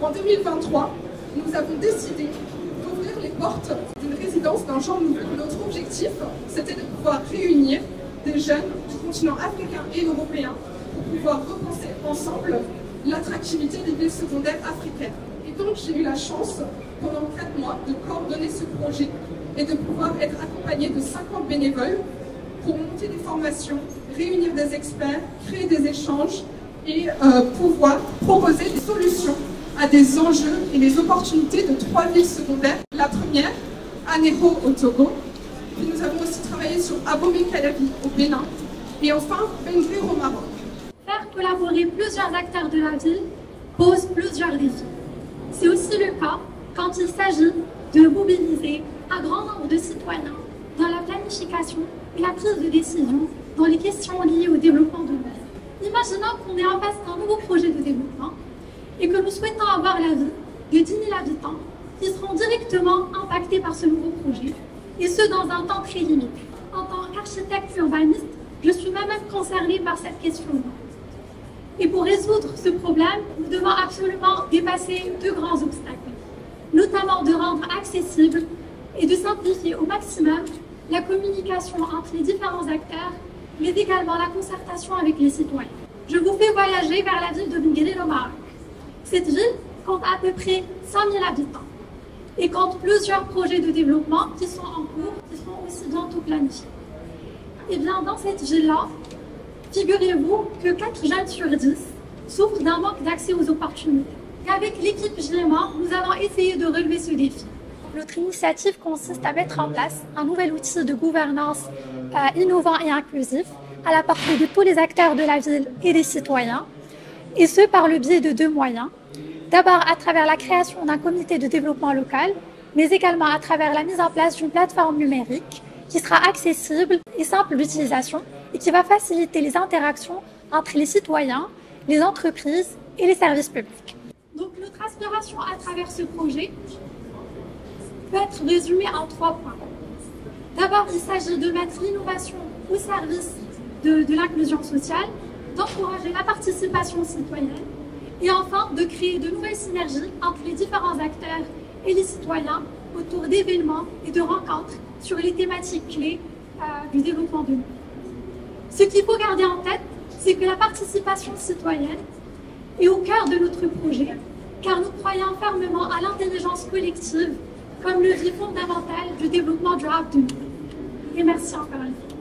En 2023, nous avons décidé d'ouvrir les portes d'une résidence d'un genre nouveau. Notre objectif, c'était de pouvoir réunir des jeunes du continent africain et européen pour pouvoir repenser ensemble l'attractivité des villes secondaires africaines. Et donc j'ai eu la chance, pendant 4 mois, de coordonner ce projet et de pouvoir être accompagnée de 50 bénévoles pour monter des formations, réunir des experts, créer des échanges et pouvoir proposer des solutions à des enjeux et des opportunités de 3 villes secondaires. La première, Anéro au Togo, puis nous avons aussi travaillé sur Abomey-Calavi au Bénin et enfin Bengrir au Maroc. Faire collaborer plusieurs acteurs de la ville pose plusieurs défis. C'est aussi le cas quand il s'agit de mobiliser un grand nombre de citoyens dans la planification et la prise de décision dans les questions liées au développement de l'île. Imaginons qu'on est en face d'un nouveau projet de développement et que nous souhaitons avoir l'avis de 10 000 habitants qui seront directement impactés par ce nouveau projet, et ce dans un temps très limité. En tant qu'architecte urbaniste, je suis moi-même concernée par cette question. Et pour résoudre ce problème, nous devons absolument dépasser 2 grands obstacles, notamment de rendre accessible et de simplifier au maximum la communication entre les différents acteurs, mais également la concertation avec les citoyens. Je vous fais voyager vers la ville de Bengrir au Maroc. Cette ville compte à peu près 100 000 habitants et compte plusieurs projets de développement qui sont en cours, qui seront aussi bientôt planifiés. Et bien dans cette ville-là, figurez-vous que 4 jeunes sur 10 souffrent d'un manque d'accès aux opportunités. Et avec l'équipe GMA, nous allons essayer de relever ce défi. Notre initiative consiste à mettre en place un nouvel outil de gouvernance innovant et inclusif à la portée de tous les acteurs de la ville et des citoyens, et ce par le biais de 2 moyens. D'abord à travers la création d'un comité de développement local, mais également à travers la mise en place d'une plateforme numérique qui sera accessible et simple d'utilisation et qui va faciliter les interactions entre les citoyens, les entreprises et les services publics. Donc notre aspiration à travers ce projet peut être résumée en 3 points. D'abord, il s'agit de mettre l'innovation au service de l'inclusion sociale, d'encourager la participation citoyenne et enfin de créer de nouvelles synergies entre les différents acteurs et les citoyens autour d'événements et de rencontres sur les thématiques clés du développement de l'île. Ce qu'il faut garder en tête, c'est que la participation citoyenne est au cœur de notre projet, car nous croyons fermement à l'intelligence collective comme levier fondamental du développement durable de l'île. Et merci encore une fois.